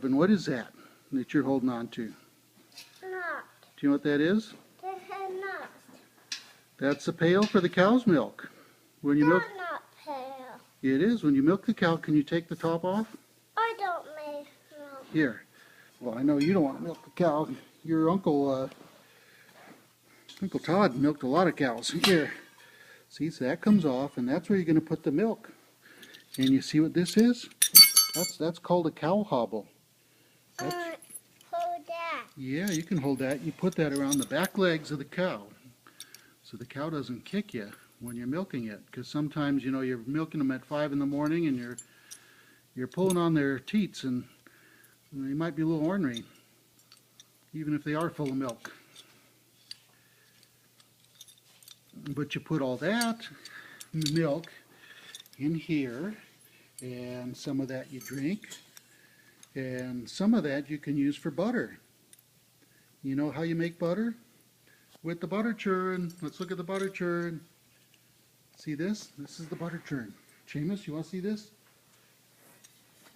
Donovan, what is that you're holding on to? Not. Do you know what that is? This is not. That's a pail for the cow's milk. When you milk, That's not pale. it is. When you milk the cow, can you take the top off? I don't make milk. Here. Well, I know you don't want to milk the cow. Your Uncle Todd milked a lot of cows. Here. See, so that comes off, and that's where you're going to put the milk. And you see what this is? That's called a cow hobble. Hold that. Yeah, you can hold that. You put that around the back legs of the cow, so the cow doesn't kick you when you're milking it. Because sometimes, you know, you're milking them at 5 in the morning, and you're pulling on their teats, and they might be a little ornery, even if they are full of milk. But you put all that milk in here, and some of that you drink, and some of that you can use for butter. You know how you make butter? With the butter churn. Let's look at the butter churn. See this? This is the butter churn. Seamus, you want to see this?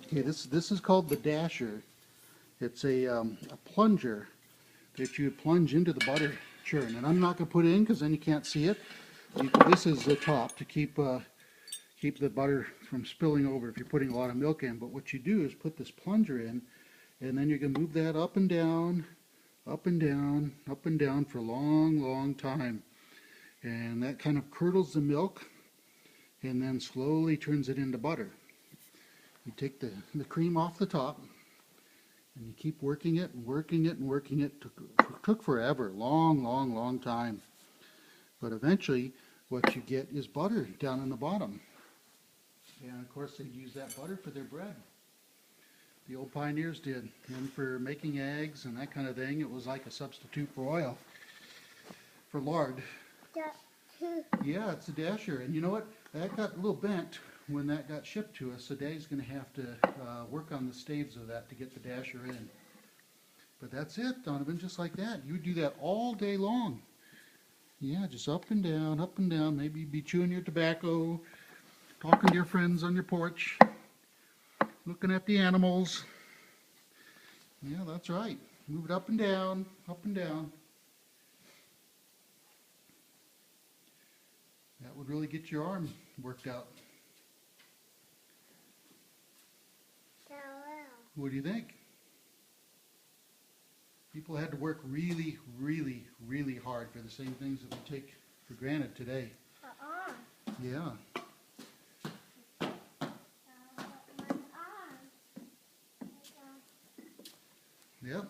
Okay, this is called the dasher. It's a plunger that you plunge into the butter churn. And I'm not going to put it in because then you can't see it. This is the top to keep the butter from spilling over if you're putting a lot of milk in. But what you do is put this plunger in, and then you're going to move that up and down, up and down, up and down for a long, long time. And that kind of curdles the milk and then slowly turns it into butter. You take the cream off the top, and you keep working it and working it and working it. It took forever, long, long, long time. But eventually, what you get is butter down in the bottom. And of course, they use that butter for their bread. The old pioneers did. And for making eggs and that kind of thing, it was like a substitute for oil, for lard. Yeah, it's a dasher. And you know what? That got a little bent when that got shipped to us. So Daddy's going to have to work on the staves of that to get the dasher in. But that's it, Donovan, just like that. You do that all day long. Yeah, just up and down, up and down. Maybe you'd be chewing your tobacco, talking to your friends on your porch, looking at the animals. Yeah, that's right. Move it up and down, up and down. That would really get your arm worked out. What do you think? People had to work really, really, really hard for the same things that we take for granted today. Yeah. Yep.